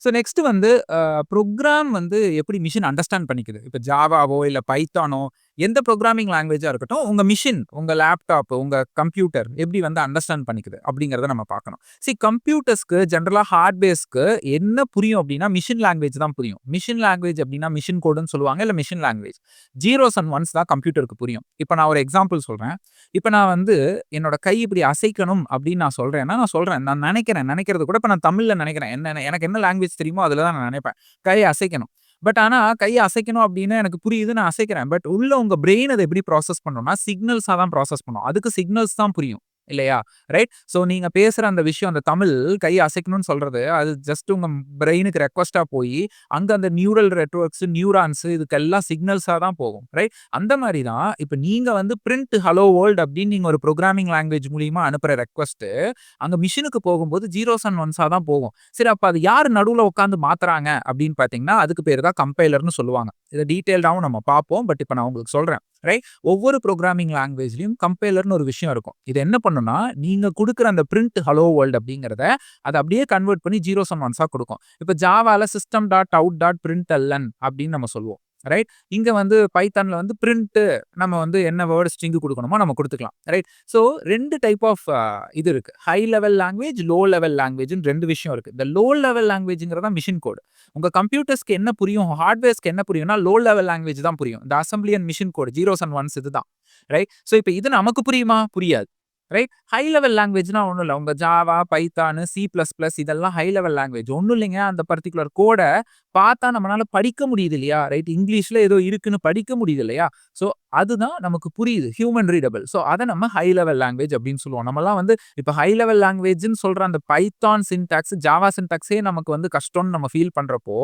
So next வந்து program வந்து எப்படி மிஷின் அண்டர்ஸ்டாண்ட் பண்ணிக்குது. இப்ப ஜாவாவோ, இல்ல பைத்தானோ எந்த ப்ரோகிராமிங் லாங்குவேஜா இருக்கட்டும், உங்க மிஷின், உங்க லேப்டாப், உங்க கம்ப்யூட்டர் எப்படி வந்து அண்டர்ஸ்டாண்ட் பண்ணிக்குது அப்படிங்கிறத நம்ம பார்க்கணும். கம்ப்யூட்டர்ஸ்க்கு ஜெனரலா ஹார்ட்வேர்ஸ்க்கு என்ன புரியும் அப்படின்னா, மிஷின் லாங்குவேஜ் தான் புரியும். மிஷின் லாங்குவேஜ் அப்படின்னா மிஷின் கோடுன்னு சொல்லுவாங்க. இல்ல machine language. Zeros and once தான் கம்ப்யூட்டருக்கு புரியும். இப்ப நான் ஒரு எக்ஸாம்பிள் சொல்றேன். இப்ப நான் வந்து என்னோட கை இப்படி அசைக்கணும் அப்படின்னு நான் சொல்றேன்னா, நான் சொல்றேன். நான் நெனைக்கிறேன். நெனைக்கிறது கூட இப்ப நான் தமிழ்ல நெனைக்கிறேன். எனக்கு என்ன லாங்குவேஜ் தெரியுமோ அதுல தான் நான் நெனைப்பேன். கைய அசைக்கணும். ஆனா கைய அசைக்கணும் அப்படின்னு எனக்கு புரியுது. நான் அசைக்கிறேன். உள்ள உங்க பிரெயின் அத எப்படி ப்ராசஸ் பண்ணும்னா, சிக்னல்ஸா தான் ப்ராசஸ் பண்ணும். அதுக்கு சிக்னல்ஸ் தான் புரியும். இல்லையா? ரைட்? நீங்க பேசுற அந்த விஷயம், அந்த தமிழ் கை அசைக்கணும்னு சொல்றது, அது ஜஸ்ட் உங்க பிரெயினுக்கு ரெக்வெஸ்ட்டா போயி, அங்க அந்த நியூரல் நெட்வொர்க்ஸ், நியூரான்ஸ் இதுக்கெல்லாம் சிக்னல்ஸா தான் போகும். ரைட்? அந்த மாரி தான் இப்ப நீங்க வந்து பிரிண்ட் ஹலோ வேர்ல்ட் அப்படின்னு நீங்க ஒரு புரோகிராமிங் லாங்குவேஜ் மூலியமா அனுப்புற ரெக்வெஸ்ட், அங்க மிஷினுக்கு போகும்போது ஜீரோஸ் அண்ட் ஒன்ஸா தான் போகும். சரி, அப்ப அது யாரு நடுவுல உட்கார்ந்து மாத்துறாங்க அப்படின்னு பார்த்தீங்கன்னா, அதுக்கு பேரு தான் கம்பைலர்ன்னு சொல்லுவாங்க. இத டீட்டெயில்டாவும் நம்ம பார்ப்போம். இப்ப நான் உங்களுக்கு சொல்றேன். ரைட்? ஒவ்வொரு புரோகிராமிங் லாங்குவேஜ்லயும் கம்பைலர்ன்னு ஒரு விஷயம் இருக்கும். இது என்ன பண்ணும்னா, நீங்க குடுக்குற அந்த பிரிண்ட் ஹலோ வேர்ல்ட் அப்படிங்கிறத, அத அப்படியே கன்வெர்ட் பண்ணி ஜீரோஸ் அண்ட் ஒன்ஸா குடுக்கும். இப்ப ஜாவால system dot out dot println அப்படின்னு நம்ம சொல்லுவோம். ரைட்? இங்க வந்து பைத்தான்ல வந்து பிரிண்ட் நம்ம வந்து என்ன வேர்ட் ஸ்ட்ரிங் குடுக்கணுமோ நம்ம குடுத்துக்கலாம். ரைட்? 2 டைப் ஆஃப் இது இருக்கு. High level language, low level லாங்குவேஜ்ன்னு 2 விஷயம் இருக்கு. இந்த லோ லெவல் லாங்குவேஜ்ங்கிறது தான் மிஷின் கோட். உங்க கம்ப்யூட்டர்ஸ்க்கு என்ன புரியும், ஹார்ட்வேர்ஸ்க்கு என்ன புரியும்னா, லோ லெவல் லாங்குவேஜ் தான் புரியும். இந்த assembly and machine code zeros and ones இதுதான். ரைட்? இப்ப இது நமக்கு புரியுமா? புரியாது. ரைட்? ஹை லெவல் லாங்குவேஜ்னா ஒண்ணும் இல்ல. உங்க Java, Python, C plus plus இதெல்லாம் ஹை லெவல் லாங்குவேஜ். ஒண்ணும் இல்லைங்க. அந்த பர்ட்டிகுலர் கோட பார்த்தா நம்மனால படிக்க முடியுது இல்லையா? ரைட்? இங்கிலீஷ்ல ஏதோ இருக்குன்னு படிக்க முடியுது இல்லையா? சோ அதுதான் நமக்கு புரியுது. Human readable. அத நம்ம ஹை லெவல் லாங்குவேஜ் அப்படின்னு சொல்லுவோம். நம்மலாம் வந்து இப்ப ஹை லெவல் லாங்குவேஜ்ன்னு சொல்ற அந்த பைத்தான் சின்டாக்ஸ், ஜாவா சின்டாக்ஸே நமக்கு வந்து கஷ்டம்னு நம்ம ஃபீல் பண்றப்போ,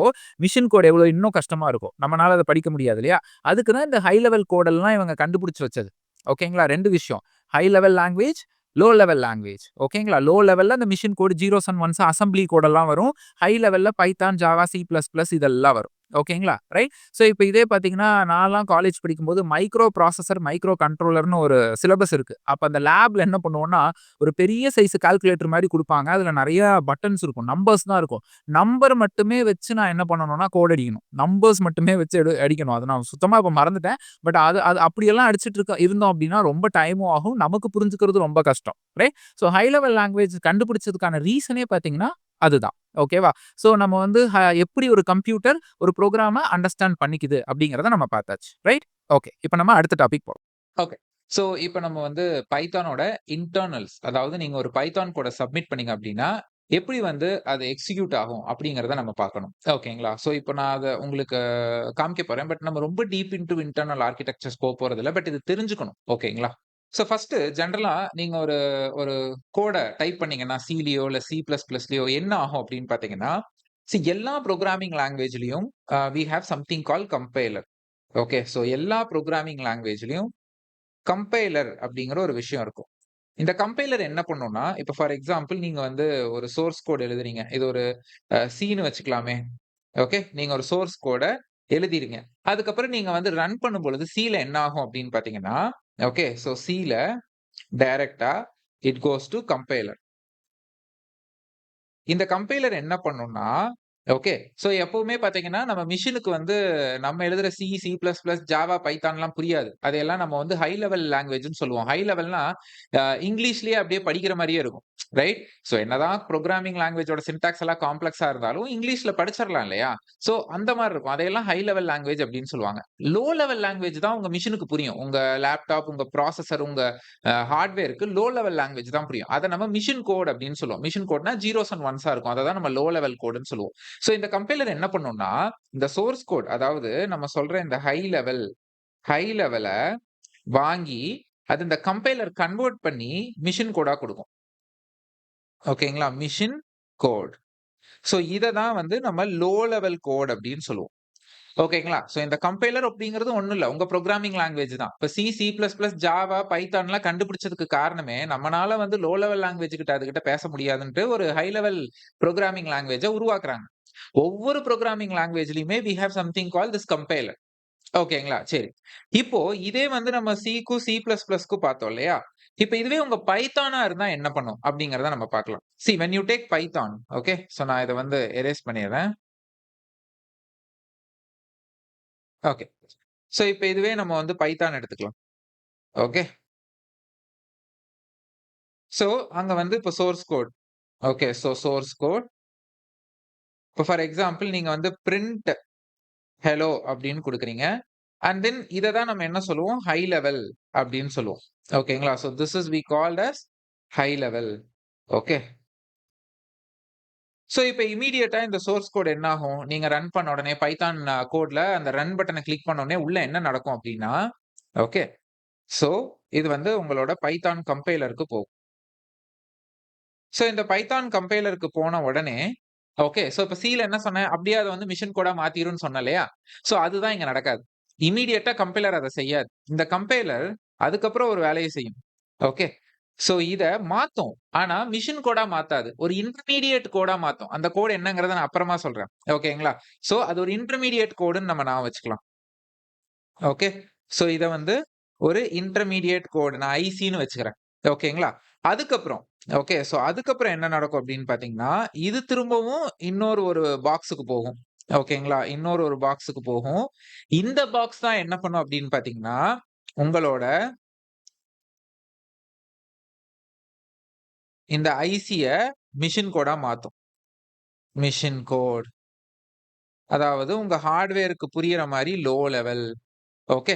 மிஷின் கோட் எவ்வளவு இன்னும் கஷ்டமா இருக்கும். நம்மனால அத படிக்க முடியாது இல்லையா? அதுக்கு தான் இந்த ஹை லெவல் கோடெல்லாம் இவங்க கண்டுபிடிச்சு வச்சது. ஓகேங்களா? 2 விஷயம். High level language, low level language. ஓகேங்களா? லோ லெவல்ல அந்த machine code zeros and ones assembly கோடெல்லாம் வரும். ஹை லெவல்ல Python, Java, C plus plus இதெல்லாம் வரும். ஓகேங்களா? ரைட்? இப்ப இதே பார்த்தீங்கன்னா, நான்லாம் காலேஜ் படிக்கும்போது மைக்ரோ ப்ராசஸர், மைக்ரோ கண்ட்ரோலர்ன்னு ஒரு சிலபஸ் இருக்கு. அப்ப அந்த லேப்ல என்ன பண்ணுவோம்னா, ஒரு பெரிய சைஸ் கால்குலேட்டர் மாரி குடுப்பாங்க. அதுல நெறைய பட்டன்ஸ் இருக்கும். நம்பர்ஸ் தான் இருக்கும். நம்பர் மட்டுமே வச்சு நான் என்ன பண்ணணும்னா, கோட் அடிக்கணும். நம்பர்ஸ் மட்டுமே வச்சு அடிக்கணும். அத நான் சுத்தமா இப்ப மறந்துட்டேன். அது அது அப்படியெல்லாம் அடிச்சுட்டு இருந்தோம் அப்படின்னா, ரொம்ப டைமும் ஆகும். நமக்கு புரிஞ்சுக்கிறது ரொம்ப கஷ்டம். ரைட்? ஹை லெவல் லாங்குவேஜ் கண்டுபிடிச்சதுக்கான ரீசனே பார்த்தீங்கன்னா, அதுதான். ஓகேவா? நம்ம வந்து எப்படி ஒரு கம்ப்யூட்டர் ஒரு புரோகிராம அண்டர்ஸ்டாண்ட் பண்ணிக்குது அப்படிங்கிறத நம்ம பார்த்தாச்சு. ரைட்? ஓகே. இப்ப நம்ம அடுத்த டாபிக் போலாம். ஓகே. இப்ப நம்ம வந்து பைத்தானோட இன்டர்னல்ஸ், அதாவது நீங்க ஒரு பைத்தான் கோட சப்மிட் பண்ணீங்க அப்படின்னா, எப்படி வந்து அது எக்ஸிக்யூட் ஆகும் அப்படிங்கிறத நம்ம பார்க்கணும். ஓகேங்களா? இப்ப நான் அத உங்களுக்கு காமிக்க போறேன். நம்ம ரொம்ப டீப் இன்டூ இன்டர்னல் ஆர்க்கிடெக்சர்ஸ் போறதில்ல. இது தெரிஞ்சுக்கணும். ஓகேங்களா? ஃபர்ஸ்ட் ஜெனரலா நீங்க ஒரு ஒரு கோட டைப் பண்ணீங்கன்னா, சிலயோ இல்ல சி பிளஸ் பிளஸ்லயோ என்ன ஆகும் அப்படின்னு பார்த்தீங்கன்னா, எல்லா புரோகிராமிங் லாங்குவேஜ்லயும் we have something called compiler. Okay. எல்லா புரோகிராமிங் லாங்குவேஜ்லயும் கம்பைலர் அப்படிங்கிற ஒரு விஷயம் இருக்கும். இந்த கம்பைலர் என்ன பண்ணும்னா, இப்ப ஃபார் எக்ஸாம்பிள் நீங்க வந்து ஒரு சோர்ஸ் கோட் எழுதுறீங்க. இது ஒரு சின்னு வச்சுக்கலாமே. ஓகே. நீங்க ஒரு சோர்ஸ் கோட எழுதிருங்க. அதுக்கப்புறம் நீங்க வந்து ரன் பண்ணும்பொழுது சில என்ன ஆகும் அப்படின்னு பார்த்தீங்கன்னா, ஓகே. சில டைரக்ட்டா இட் கோஸ் டூ கம்பைலர். இந்த கம்பைலர் என்ன பண்ணும்னா, ஓகே. எப்பவுமே பார்த்தீங்கன்னா, நம்ம மெஷினுக்கு வந்து நம்ம எழுதுற C, C plus plus, Java, பைத்தான்லாம் புரியாது. அதையெல்லாம் நம்ம வந்து ஹை லெவல் லாங்குவேஜ்ன்னு சொல்லுவோம். ஹை லெவல்னா இங்கிலீஷ்லயே அப்படியே படிக்கிற மாரியே இருக்கும். ரைட்? என்னதான் புரோகிராமிங் லாங்குவேஜோட சின்டாக்ஸ் எல்லாம் காம்ப்ளக்ஸா இருந்தாலும், இங்கிலீஷ்ல படிச்சிரலாம் இல்லையா? அந்த மாரி இருக்கும். அதையெல்லாம் ஹை லெவல் லாங்குவேஜ் அப்படின்னு சொல்லுவாங்க. லோ லெவல் லாங்குவேஜ் தான் உங்க மெஷினுக்கு புரியும். உங்க லேப்டாப், உங்க ப்ராசஸர், உங்க ஹார்ட்வேருக்கு லோ லெவல் லாங்குவேஜ் தான் புரியும். அத நம்ம மெஷின் கோட் அப்படின்னு சொல்லுவோம். மெஷின் கோட்னா ஜீரோஸ் அண்ட் ஒன்ஸா இருக்கும். அத தான் நம்ம லோ லெவல் கோடுன்னு சொல்லுவோம். இந்த கம்பைலர் என்ன பண்ணும்னா, இந்த சோர்ஸ் கோட், அதாவது நம்ம சொல்ற இந்த ஹை லெவல வாங்கி, அது இந்த கம்பைலர் கன்வெர்ட் பண்ணி மெஷின் கோடா குடுக்கும். ஓகேங்களா? Machine code. இத தான் வந்து நம்ம லோ லெவல் கோட் அப்படின்னு சொல்லுவோம். ஓகேங்களா? இந்த கம்பைலர் அப்படிங்கிறது ஒண்ணும் இல்ல. உங்க புரோகிராமிங் லாங்குவேஜ் தான். இப்ப C, C plus plus, Java, பைத்தான்லாம் கண்டுபிடிச்சதுக்கு காரணமே, நம்மனால வந்து லோ லெவல் லாங்குவேஜ் கிட்ட அதுகிட்ட பேச முடியாதுன்ட்டு ஒரு ஹை லெவல் புரோகிராமிங் லாங்குவேஜ உருவாக்குறாங்க. ஒவ்வொரு புரோகிராமிங் லாங்குவேஜ்லயுமே we have something called this compiler. ஓகேங்களா? சரி. இப்போ இதே வந்து நம்ம சிக்கும், சி பிளஸ் பிளஸ்க்கும் பார்த்தோம் இல்லையா? இப்ப இதுவே உங்க பைத்தானா இருந்தா என்ன பண்ணும்? அப்படிங்கிறத நம்ம பார்க்கலாம். When you take Python okay. நான் இத வந்து எரேஸ் பண்ணிர்றேன். ஓகே. இப்ப இதுவே நம்ம வந்து பைத்தான் எடுத்துக்கலாம். ஓகே. சோ, அங்க வந்து இப்ப source code. Okay. Source code. இப்ப ஃபார் எக்ஸாம்பிள் நீங்க வந்து பிரின்ட் ஹெல்லோ அப்படின்னு குடுக்குறீங்க. அண்ட் தென் இத தான் நம்ம என்ன சொல்லுவோம்? ஹை லெவல் அப்படின்னு சொல்லுவோம். ஓகேங்களா? This is we called as high level. Okay. இப்ப இம்மீடியட்டா இந்த சோர்ஸ் கோட் என்ன ஆகும்? நீங்க ரன் பண்ண உடனே பைத்தான் கோட்ல அந்த ரன் பட்டன கிளிக் பண்ண உடனே உள்ள என்ன நடக்கும் அப்படின்னா, ஓகே. சோ, இது வந்து உங்களோட பைத்தான் கம்பைலருக்கு போகும். இந்த பைத்தான் கம்பைலருக்கு போன உடனே, ஓகே. இப்ப சில என்ன சொன்னேன்? அப்படியே அத வந்து மெஷின் கோடா மாத்திரும்னு சொன்னேன் இல்லையா? அதுதான் இங்க நடக்காது. இம்மீடியட்டா கம்பைலர் அத செய்யாது. இந்த கம்பைலர் அதுக்கப்புறம் ஒரு வேலைய செய்யும். ஓகே. இத மாத்தும். ஆனா மெஷின் கோடா மாத்தாது. ஒரு இன்டர்மீடியேட் கோடா மாத்தும். அந்த கோடு என்னங்கிறத நான் அப்புறமா சொல்றேன். ஓகேங்களா? அது ஒரு இன்டர்மீடியேட் கோடுன்னு நம்ம ஞாபகம் வச்சுக்கலாம். ஓகே. இத வந்து ஒரு இன்டர்மீடியேட் கோடு நான் ஐசின்னு வச்சுக்கிறேன். ஓகேங்களா? அதுக்கப்புறம் ஓகே. அதுக்கப்புறம் என்ன நடக்கும் அப்படின்னு பார்த்தீங்கன்னா, இது திரும்பவும் இன்னொரு ஒரு பாக்ஸ்க்கு போகும். ஓகேங்களா? இன்னொரு ஒரு பாக்ஸ்க்கு போகும். இந்த பாக்ஸ் தான் என்ன பண்ணும் அப்படின்னு பார்த்தீங்கன்னா, உங்களோட இந்த ஐசிய மெஷின் கோடா மாத்தும். Machine code. அதாவது உங்க ஹார்ட்வேருக்கு புரியிற மாரி லோ லெவல். ஓகே.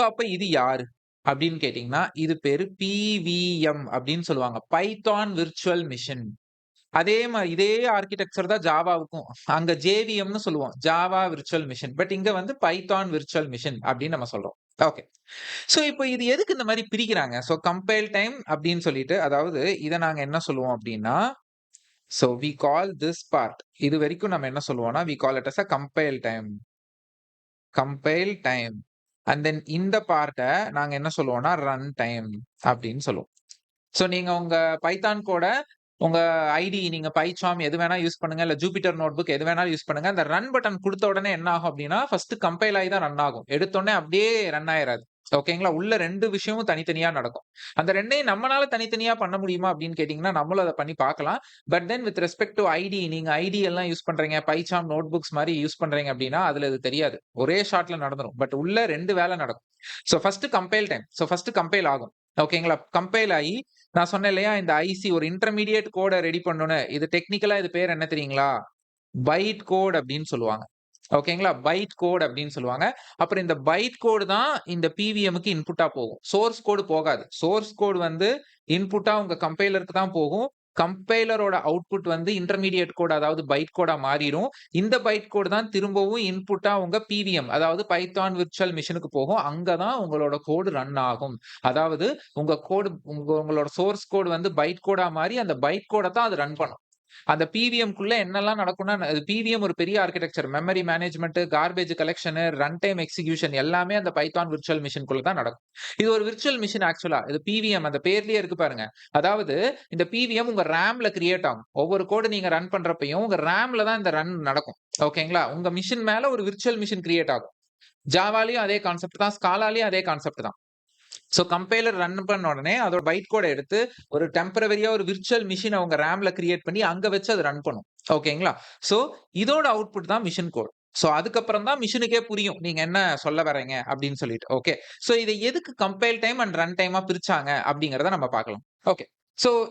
அப்ப இது யாரு? அப்படின்னு கேட்டீங்கன்னா, இது பேரு பிவிஎம் அப்படின்னு சொல்லுவாங்க. Python virtual machine. அதே மாரி இதே ஆர்க்கிடெக்சர் தான் ஜாவாவுக்கும். அங்க ஜேவிஎம்ன்னு சொல்லுவோம். Java virtual machine. பட் இங்க வந்து பைத்தான் விர்ச்சுவல் மெஷின் அப்படின்னு நம்ம சொல்றோம். ஓகே. இப்போ இது எதுக்கு இந்த மாரி பிரிக்கிறாங்க? கம்பைல் டைம் அப்படின்னு சொல்லிட்டு, அதாவது இத நாங்க என்ன சொல்லுவோம் அப்படின்னா, வி கால் திஸ் பார்ட். இதுவரைக்கும் நம்ம என்ன சொல்லுவோம்னா, we call it as compile time. Compile time. And then இந்த பார்ட்ட நாங்க என்ன சொல்லுவோம்னா, ரன் டைம் அப்படின்னு சொல்லுவோம். நீங்க உங்க பைத்தான் கோட உங்க ஐடி நீங்க பைசார்ம் எது வேணா யூஸ் பண்ணுங்க. இல்ல ஜூபிட்டர் நோட்புக் எது வேணாலும் யூஸ் பண்ணுங்க. அந்த ரன் பட்டன் குடுத்த உடனே என்ன ஆகும் அப்டின்னா, ஃபர்ஸ்ட் கம்பைல் ஆயி தான் ரன் ஆகும். எடுத்தோனே அப்டியே ரன் ஆயிராது. ஓகேங்களா? உள்ள 2 விஷயமும் தனித்தனியா நடக்கும். அந்த 2யும் நம்மனால தனித்தனியா பண்ண முடியுமா அப்டின்னு கேட்டீங்கன்னா, நம்மளும் அத பண்ணி பார்க்கலாம். But then with respect to ID நீங்க ஐடி எல்லாம் யூஸ் பண்றீங்க. பைசார்ம் நோட்புக்ஸ் மாரி யூஸ் பண்றீங்க அப்டின்னா, அதுல இது தெரியாது. ஒரே ஷாட்ல நடந்துரும். பட் உள்ள 2 வேல நடக்கும். First compile time. First compile ஆகும். ஓகேங்களா? கம்பைல் ஆயி நான் சொன்னேன் இல்லையா? இந்த ஐசி ஒரு இன்டர்மீடியேட் கோட ரெடி பண்ணணும்னு. இது டெக்னிக்கலா இது பேர் என்ன தெரியுங்களா? பைட் கோட் அப்டின்னு சொல்லுவாங்க. ஓகேங்களா? பைட் கோட் அப்டின்னு சொல்லுவாங்க. அப்புறம் இந்த பைட் கோட் தான் இந்த பிவிஎம்க்கு இன்புட்டா போகும். சோர்ஸ் கோட் போகாது. சோர்ஸ் கோட் வந்து இன்புட்டா உங்க கம்பைலருக்கு தான் போகும். கம்பைலரோட அவுட்புட் வந்து இன்டர்மீடியேட் கோட் அதாவது பைட் கோடா மாறிரும். இந்த பைட் கோட் தான் திரும்பவும் இன்புட்டா உங்க பிவிஎம் அதாவது பைத்தான் விர்ச்சுவல் மெஷினுக்கு போகும். அங்க தான் உங்களோட கோட் ரன் ஆகும். அதாவது உங்க கோட் உங்களோட சோர்ஸ் கோட் வந்து பைட் கோடா மாறி அந்த பைட் கோட தான் அது ரன் பண்ணும். அந்த பிவிஎம்க்குள்ள என்னெல்லாம் நடக்கும்னா, அது பிவிஎம் ஒரு பெரிய architecture. Memory management, garbage collection, run time execution எல்லாமே அந்த பைத்தான் விர்ச்சுவல் மெஷின்குள்ள தான் நடக்கும். இது ஒரு விர்ச்சுவல் மெஷின் ஆக்சுவலா. இது பிவிஎம் அந்த பேர்லயே இருக்கு பாருங்க. அதாவது இந்த பிவிஎம் உங்க ரேம்ல கிரியேட் ஆகும். ஒவ்வொரு கோடு நீங்க ரன் பண்றப்பயும் உங்க ரேம்ல தான் இந்த ரன் நடக்கும். ஓகேங்களா? உங்க மெஷின் மேல ஒரு விர்ச்சுவல் மெஷின் கிரியேட் ஆகும். ஜாவாலயும் அதே கான்செப்ட் தான். ஸ்காலாலயும் அதே கான்செப்ட் தான். கம்பைலர் ரன் பண்ண உடனே அதோட பைட் கோட எடுத்து ஒரு டெம்பரவரியா ஒரு விர்ச்சுவல் மெஷின் அவங்க ரேம்ல கிரியேட் பண்ணி அங்க வச்சு அது ரன் பண்ணும். ஓகேங்களா? சோ இதோட அவுட்புட் தான் மெஷின் கோட். அதுக்கப்புறம் தான் மெஷினுக்கே புரியும். நீங்க என்ன சொல்ல வர்றீங்க அப்படின்னு சொல்லிட்டு. ஓகே. இத எதுக்கு கம்பைல் டைம் அண்ட் ரன் டைமா பிரிச்சாங்க அப்படிங்கிறத நம்ம பார்க்கலாம். ஓகே.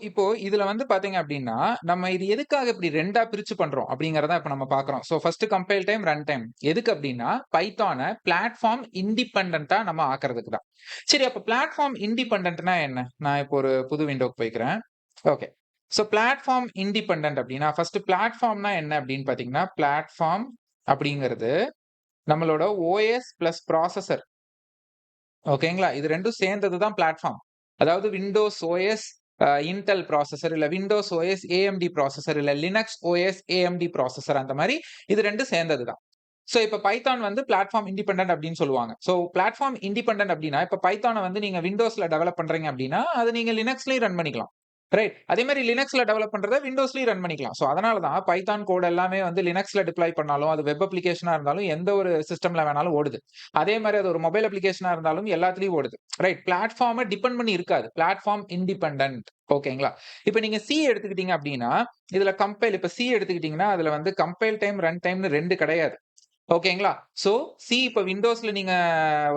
இப்போ இதுல வந்து பாத்தீங்க அப்டின்னா, நம்ம இது எதுக்காக இப்டி 2ஆ பிரிச்சு பண்றோம் அப்டிங்கிறத இப்ப நம்ம பார்க்குறோம். First compile time, run time. எதுக்கு அப்டின்னா, பைத்தான பிளாட்ஃபார்ம் இண்டிபெண்டன்ட்டா நம்ம ஆக்குறதுக்கு தான். சரி அப்ப பிளாட்ஃபார்ம் இண்டிபெண்டன்ட்னா என்ன? நான் இப்போ ஒரு புது விண்டோக்கு போய்க்கிறேன். ஓகே. பிளாட்ஃபார்ம் இண்டிபெண்டன்ட் அப்டின்னா, ஃபர்ஸ்ட் பிளாட்ஃபார்ம்னா என்ன அப்டின்னு பாத்தீங்கன்னா, பிளாட்ஃபார்ம் அப்டிங்கிறது நம்மளோட ஓஎஸ் பிளஸ் ப்ராசஸர். ஓகேங்களா? இது 2ம் சேர்ந்தது தான் பிளாட்ஃபார்ம். அதாவது விண்டோஸ் ஓஎஸ் இன்டெல் ப்ராசஸர், இல்ல விண்டோஸ் ஓஎஸ் ஏஎம்டி ப்ராசஸர், இல்ல லினக்ஸ் ஓஎஸ் ஏஎம்டி ப்ராசஸர் அந்த மாரி இது 2ம் சேர்ந்தது தான். இப்ப பைத்தான் வந்து பிளாட்ஃபார்ம் இண்டிபெண்டன்ட் அப்டின்னு சொல்லுவாங்க. பிளாட்ஃபார்ம் இண்டிபெண்டன்ட் அப்டின்னா, இப்ப பைத்தான வந்து நீங்க விண்டோஸ்ல டெவலப் பண்றீங்க அப்டின்னா, அத நீங்க லினக்ஸ்லயும் ரன் பண்ணிக்கலாம். ரைட். அதே மாரி லினக்ஸ்ல டெவலப் பண்றத விண்டோஸ்லயும் ரன் பண்ணிக்கலாம். சோ அதனால தான் பைதான் கோட் எல்லாமே வந்து லினக்ஸ்ல டிப்ளாய் பண்ணாலும், அது வெப் அப்ளிகேஷனா இருந்தாலும் எந்த ஒரு சிஸ்டம்ல வேணாலும் ஓடுது. அதே மாரி அது ஒரு மொபைல் அப்ளிகேஷனா இருந்தாலும் எல்லாத்துலயும் ஓடுது. ரைட். பிளாட்ஃபார்ம டிபெண்ட் பண்ணி இருக்காது. Platform independent. ஓகேங்களா? இப்ப நீங்க சி எடுத்துக்கிட்டீங்க அப்டின்னா, இதுல கம்பைல் இப்ப சி எடுத்துக்கிட்டீங்கன்னா, அதுல வந்து கம்பைல் டைம், ரன் டைம்னு 2 கிடையாது. ஓகேங்களா? சோ சி இப்ப விண்டோஸ்ல நீங்க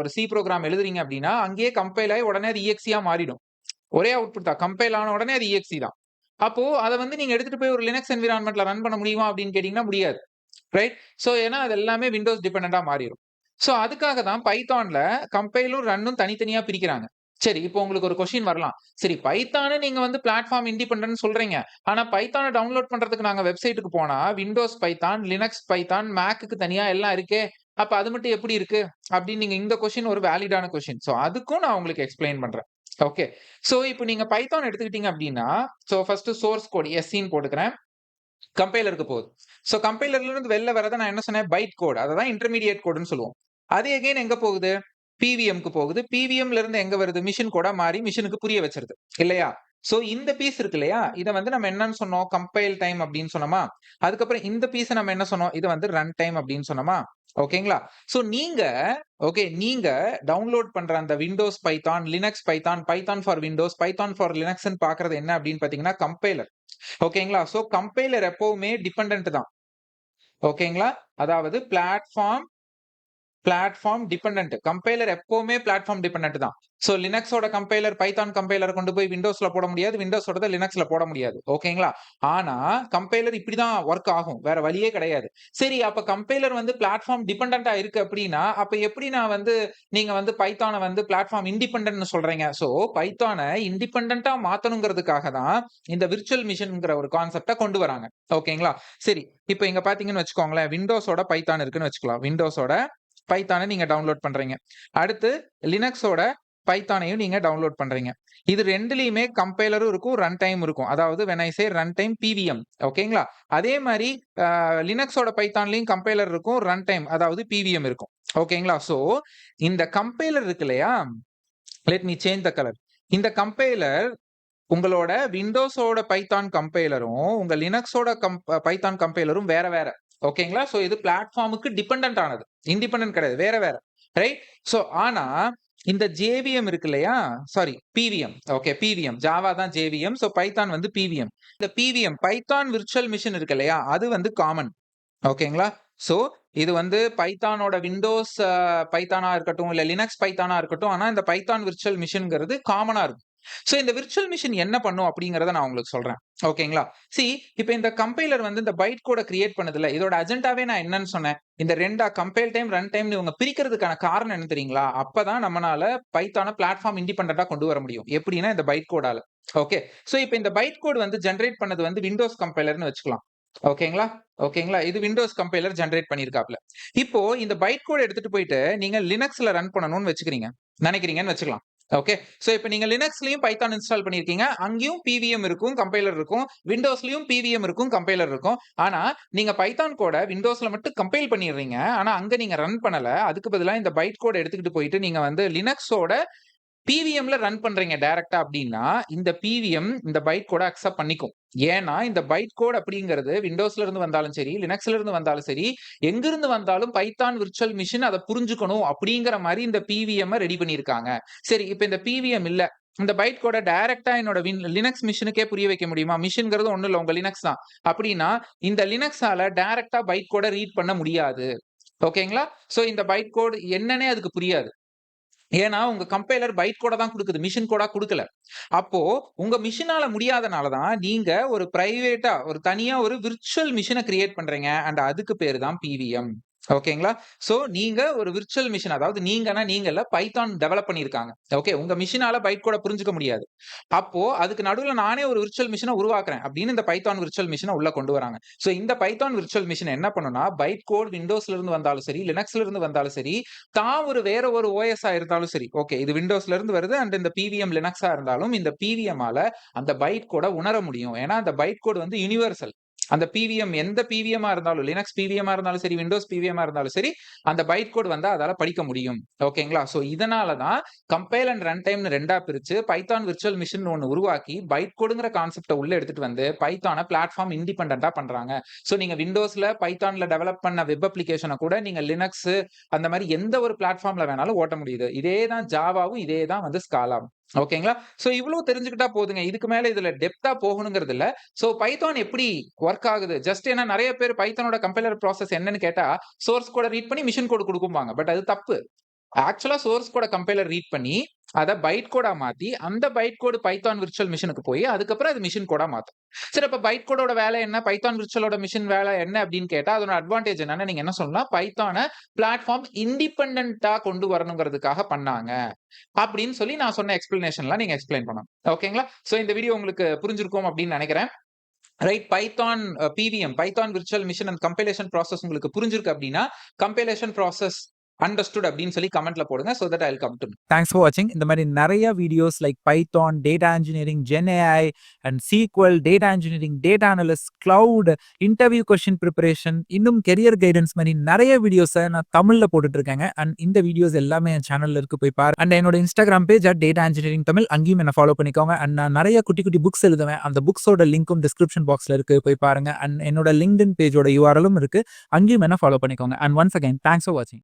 ஒரு சி புரோகிராம் எழுதுறீங்க அப்டின்னா, அங்கேயே கம்பைல் ஆயி உடனே அது இஎக்ஸ்இ யா மாறிடும். ஒரே அவுட்புட் தான். கம்பைல் ஆன உடனே அது இஎக்ஸ்இ தான். அப்போ அத வந்து நீங்க எடுத்துட்டு போய் ஒரு லினக்ஸ் என்வைரன்மென்ட்ல ரன் பண்ண முடியுமா அப்படின்னு கேட்டீங்கன்னா முடியாது. ரைட்? சோ ஏன்னா அது எல்லாமே விண்டோஸ் டிபெண்டன்ட்டா மாறிரும். சோ அதுக்காக தான் பைத்தான்ல கம்பைலும், ரன்னும் தனித்தனியா பிரிக்கிறாங்க. சரி, இப்போ உங்களுக்கு ஒரு கொஸ்டின் வரலாம். சரி, பைத்தான நீங்க வந்து பிளாட்ஃபார்ம் இண்டிபெண்டன்ட்னு சொல்றீங்க. ஆனா பைத்தான டவுன்லோட் பண்றதுக்கு நாங்க வெப்சைட்க்கு போனா விண்டோஸ் பைத்தான், லினக்ஸ் பைத்தான், மேக்க்கு தனியா எல்லாம் இருக்கே. அப்ப அது மட்டும் எப்படி இருக்கு? அப்படின்னு நீங்க இந்த கொஸ்டின் ஒரு வேலிடான கொஸ்டின். சோ அதுக்கும் நான் உங்களுக்கு எக்ஸ்பிளைன் பண்றேன். ஓகே. சோ இப்போ நீங்க பைத்தான் எடுத்துக்கிட்டீங்க அப்படின்னா, சோ ஃபர்ஸ்ட் சோர்ஸ் கோட் எஸ்சின்னு போட்டுக்கிறேன். கம்பைலருக்கு போகுது. சோ கம்பைலர்ல இருந்து வெளில வரத நான் என்ன சொன்னேன்? Byte code. அததான் இன்டர்மீடியேட் கோட்ன்னு சொல்லுவோம். அது அகைன் எங்க போகுது? பிவிஎம்க்கு போகுது. பிவிஎம்ல இருந்து எங்க வருது? மெஷின் கோடா மாறி மெஷினுக்கு புரிய வச்சிருது. இல்லையா? சோ இந்த பீஸ் இருக்கு இல்லையா? இத வந்து நம்ம என்னன்னு சொன்னோம்? கம்பைல் டைம் அப்படின்னு சொன்னோமா? அதுக்கப்புறம் இந்த பீஸ நம்ம என்ன சொன்னோம்? இது வந்து ரன் டைம் அப்படின்னு சொன்னோமா? ஓகேங்களா? சோ நீங்க டவுன்லோட் பண்ற அந்த Windows Python, Linux Python, Python for Windows, Python for லினக்ஸ்ன்னு பார்க்கிறது என்ன அப்படின்னு பார்த்தீங்கன்னா, கம்பைலர். ஓகேங்களா? சோ கம்பைலர் எப்பவுமே டிபெண்டன்ட் தான். ஓகேங்களா? அதாவது பிளாட்ஃபார்ம் டிபெண்டன்ட். கம்பைலர் எப்பவுமே பிளாட்ஃபார்ம் டிபெண்டன்ட் தான். சோ லினக்ஸோட கம்பைலர் பைத்தான் கம்பைலர் கொண்டு போய் விண்டோஸ்ல போட முடியாது. விண்டோஸோடத லினக்ஸ்ல போட முடியாது. ஓகேங்களா? ஆனா கம்பைலர் இப்படிதான் வொர்க் ஆகும். வேற வழியே கிடையாது. சரி, அப்ப கம்பைலர் வந்து பிளாட்ஃபார்ம் டிபெண்டன்ட்டா இருக்கு அப்படின்னா, அப்ப எப்படி நான் வந்து நீங்க வந்து பைத்தான வந்து பிளாட்ஃபார்ம் இண்டிபெண்டன்ட்னு சொல்றீங்க? சோ பைத்தான இண்டிபெண்டன்ட்டா மாத்தணுங்கிறதுக்காக தான் இந்த விர்ச்சுவல் மிஷின்ங்கிற ஒரு கான்செப்ட்ட கொண்டு வராங்க. ஓகேங்களா? சரி, இப்ப இங்க பார்த்தீங்கன்னு வச்சுக்கோங்களேன். விண்டோஸோட பைத்தான் இருக்குன்னு வச்சுக்கலாம். விண்டோஸோட பைத்தான நீங்க டவுன்லோட் பண்றீங்க. அடுத்து லினக்ஸோட பைத்தானையும் நீங்க டவுன்லோட் பண்றீங்க. இது 2லயுமே கம்பைலரும் இருக்கும், ரன் டைம் இருக்கும். அதாவது when I say run time PVM. ஓகேங்களா? அதே மாரி லினக்ஸோட பைத்தான்லயும் கம்பைலர் இருக்கும், ரன் டைம் அதாவது பிவிஎம் இருக்கும். ஓகேங்களா? சோ இந்த கம்பைலர் இருக்கு இல்லையா? Let me change the colour. இந்த கம்பைலர் உங்களோட விண்டோஸோட பைத்தான் கம்பைலரும், உங்க லினக்ஸோட பைத்தான் கம்பைலரும் வேற வேற. ஓகேங்களா? சோ இது பிளாட்ஃபார்முக்கு டிபெண்டன்ட் ஆனது. இண்டிபெண்டன்ட் கிடையாது. வேற வேற. ரைட்? சோ ஆனா இந்த ஜேவிஎம் இருக்கு இல்லையா? Sorry, PVM. Okay, PVM. Java தான் ஜேவிஎம். சோ பைத்தான் வந்து பிவிஎம். இந்த பிவிஎம் பைத்தான் விர்ச்சுவல் மிஷின் இருக்கு இல்லையா? அது வந்து காமன். ஓகேங்களா? சோ இது வந்து பைத்தானோட விண்டோஸ் பைத்தானா இருக்கட்டும், இல்ல லினக்ஸ் பைத்தானா இருக்கட்டும். ஆனா இந்த பைத்தான் விர்ச்சுவல் மிஷின்ங்கிறது காமனா இருக்கும். சோ இந்த விர்ச்சுவல் மிஷின் என்ன பண்ணும் அப்படிங்கிறத நான் உங்களுக்கு சொல்றேன். ஓகேங்களா? இப்ப இந்த கம்பைலர் வந்து இந்த பைட் கோட கிரியேட் பண்ணுதுல்ல, இதோட அஜெண்டாவே நான் என்னன்னு சொன்னேன்? இந்த 2 கம்பைல் டைம், ரன் டைம்னு இவங்க பிரிக்கிறதுக்கான காரணம் என்ன தெரியுங்களா? அப்பதான் நம்மனால பைத்தான பிளாட்ஃபார்ம் இண்டிபெண்டன்ட்டா கொண்டு வர முடியும். எப்படின்னா இந்த பைட் கோடால. ஓகே. சோ இப்ப இந்த பைட் கோட் வந்து ஜெனரேட் பண்ணது வந்து விண்டோஸ் கம்பைலர்ன்னு வச்சுக்கலாம். ஓகேங்களா? ஓகேங்களா? இது விண்டோஸ் கம்பைலர் ஜெனரேட் பண்ணியிருக்காப்ல. இப்போ இந்த பைட் கோட் எடுத்துட்டு போயிட்டு நீங்க லினக்ஸ்ல ரன் பண்ணணும்னு நினைக்கிறீங்கன்னு வச்சுக்கலாம். ஓகே. சோ இப்ப நீங்க லினக்ஸ்லயும் பைத்தான் இன்ஸ்டால் பண்ணியிருக்கீங்க. அங்கேயும் பிவிஎம் இருக்கும், கம்பைலர் இருக்கும். விண்டோஸ்லயும் பிவிஎம் இருக்கும், கம்பைலர் இருக்கும். ஆனா நீங்க பைத்தான் கோட விண்டோஸ்ல மட்டும் கம்பைல் பண்ணிடுறீங்க. ஆனா அங்க நீங்க ரன் பண்ணல. அதுக்கு பதிலா இந்த பைட் கோட எடுத்துக்கிட்டு போயிட்டு நீங்க வந்து லினக்ஸோட பிவிஎம்ல ரன் பண்றீங்க டைரக்ட்டா அப்படின்னா, இந்த பிவிஎம் இந்த பைட் கோட அக்செப்ட் பண்ணிக்கும். ஏன்னா, இந்த பைட் கோட் அப்படிங்கிறது விண்டோஸ்ல இருந்து வந்தாலும் சரி, லினக்ஸ்ல இருந்து வந்தாலும் சரி, எங்கிருந்து வந்தாலும் பைத்தான் விர்ச்சுவல் மிஷின் அத புரிஞ்சுக்கணும் அப்படிங்கிற மாரி இந்த பிவிஎம் ரெடி பண்ணியிருக்காங்க. சரி, இப்ப இந்த பிவிஎம் இல்ல. இந்த பைட் கோட டைரக்ட்டா என்னோட லினக்ஸ் மிஷினுக்கே புரிய வைக்க முடியுமா? மிஷின்ங்கிறது ஒண்ணும் இல்ல, உங்க லினக்ஸ் தான். அப்படின்னா, இந்த லினக்ஸால டைரக்ட்டா பைட் கோட ரீட் பண்ண முடியாது. ஓகேங்களா? சோ இந்த பைட் கோட் என்னன்னே அதுக்கு புரியாது. ஏன்னா, உங்க கம்பைலர் பைட் கோட தான் குடுக்குது. மிஷின் கோடா குடுக்கல. அப்போ உங்க மிஷினால முடியாதனால தான் நீங்க ஒரு பிரைவேட்டா ஒரு தனியா ஒரு விர்ச்சுவல் மிஷின கிரியேட் பண்றீங்க. அண்ட் அதுக்கு பேரு தான் பிவிஎம். ஓகேங்களா? சோ நீங்க ஒரு விர்ச்சுவல் மிஷின், அதாவது நீங்கன்னா நீங்க இல்ல, பைத்தான் டெவலப் பண்ணியிருக்காங்க. ஓகே. உங்க மிஷினால பைட் கோட புரிஞ்சுக்க முடியாது. அப்போ அதுக்கு நடுவுல நானே ஒரு விர்ச்சுவல் மிஷின உருவாக்குறேன் அப்படின்னு இந்த பைத்தான் விர்ச்சுவல் மிஷின உள்ள கொண்டு வராங்க. சோ இந்த பைத்தான் விர்ச்சுவல் மிஷின் என்ன பண்ணும்னா, பைட் கோட் விண்டோஸ்ல இருந்து வந்தாலும் சரி, லினக்ஸ்ல இருந்து வந்தாலும் சரி, தான் வேற ஒரு ஓஎஸ் ஆ இருந்தாலும் சரி. ஓகே. இது விண்டோஸ்ல இருந்து வருது அண்ட் இந்த பிவிஎம் லினக்ஸா இருந்தாலும் இந்த பிவிஎம் ஆல அந்த பைட் கோட உணர முடியும். ஏன்னா அந்த பைட் கோட் வந்து யுனிவர்சல். அந்த பிவிஎம் எந்த பிவிஎம்மா இருந்தாலும், லினக்ஸ் பிவிஎம்மா இருந்தாலும் சரி, விண்டோஸ் பிவிஎம்மா இருந்தாலும் சரி, அந்த பைட் கோட் வந்தா அதால படிக்க முடியும். ஓகேங்களா? சோ இதனால தான் கம்பைல் அண்ட் ரன் டைம்னு 2ஆ பிரிச்சு பைத்தான் விர்ச்சுவல் மிஷின் ஒண்ணு உருவாக்கி, பைட் கோடுங்கிற கான்செப்ட்ட உள்ள எடுத்துட்டு வந்து பைத்தான பிளாட்ஃபார்ம் இண்டிபெண்டன்ட்டா பண்றாங்க. சோ நீங்க விண்டோஸ்ல பைத்தான்ல டெவலப் பண்ண வெப் அப்ளிகேஷன கூட நீங்க லினக்ஸ் அந்த மாரி எந்த ஒரு பிளாட்ஃபார்ம்ல வேணாலும் ஓட்ட முடியுது. இதே தான் ஜாவாவும், இதே தான் வந்து ஸ்காலாவும். ஓகேங்களா? சோ இவ்ளோ தெரிஞ்சுக்கிட்டா போதுங்க. இதுக்கு மேல இதுல டெப்த்தா போகணுங்கிறது இல்ல. சோ பைத்தான் எப்படி வொர்க் ஆகுது? ஜஸ்ட் ஏன்னா நெறைய பேர் பைத்தானோட கம்பைலர் ப்ராசஸ் என்னன்னு கேட்டா, சோர்ஸ் கோட ரீட் பண்ணி மிஷின் கோட் குடுக்கும்பாங்க. பட் அது தப்பு. ஆக்சுவலா சோர்ஸ் கோட கம்பைலர் ரீட் பண்ணி, அத பைட் கோடா மாத்தி, அந்த பைட் கோடு பைத்தான் விர்ச்சுவல் மிஷினுக்கு போய், அதுக்கப்புறம் அது மிஷின் கோடா மாத்தும். சரி அப்ப பைட் கோடோட வேலை என்ன? பைத்தான் விர்ச்சுவலோட மிஷின் வேலை என்ன அப்படின்னு கேட்டா, அதோட அட்வான்டேஜ் என்னன்னா, நீங்க என்ன சொல்லலாம்? பைத்தான பிளாட்ஃபார்ம் இண்டிபெண்டன்ட்டா கொண்டு வரணுங்கிறதுக்காக பண்ணாங்க. அப்படின்னு சொல்லி நான் சொன்ன எக்ஸ்பிளனேஷன்லாம் நீங்க எக்ஸ்பிளைன் பண்ணணும். ஓகேங்களா? சோ இந்த வீடியோ உங்களுக்கு புரிஞ்சிருக்கும் அப்படின்னு நெனைக்கிறேன். Right Python PVM Python virtual machine and compilation process உங்களுக்கு புரிஞ்சிருக்கு அப்படின்னா, கம்பைலேஷன் ப்ராசஸ் அண்டர்ஸ்டுட் அப்படின்னு சொல்லி கமெண்ட்ல போடுங்க. So that I will come to know. Thanks for வாட்சிங். இந்த மாதிரி நெறைய videos like Python, data engineering, GenAI and SQL, data engineering, data analyst, cloud, interview question preparation, இன்னும் கெரியர் கைடன்ஸ் மாதிரி நெறைய வீடியோஸை நான் தமிழ்ல போட்டுட்டு இருக்கேங்க. அண்ட் இந்த வீடியோஸ் எல்லாமே என் சேனல்ல இருக்கு போய் பாரு. அண்ட் என்னோட Instagram page data engineering Tamil அங்கேயும் என்ன ஃபாலோ பண்ணிக்கோங்க. அண்ட் நான் நெறைய குட்டி குட்டி புக்ஸ் எழுதுவேன். அந்த புக்ஸோட லிங்க்கும் டிஸ்கிரிப்ஷன் பாக்ஸ்ல இருக்கு போய் பாருங்க. அண்ட் என்னோட லிங்க்டின் பேஜோட யூஆர்எலும் இருக்கு. அங்கேயும் என்ன ஃபாலோ பண்ணிக்கோங்க. And once again thanks for வாட்சிங்.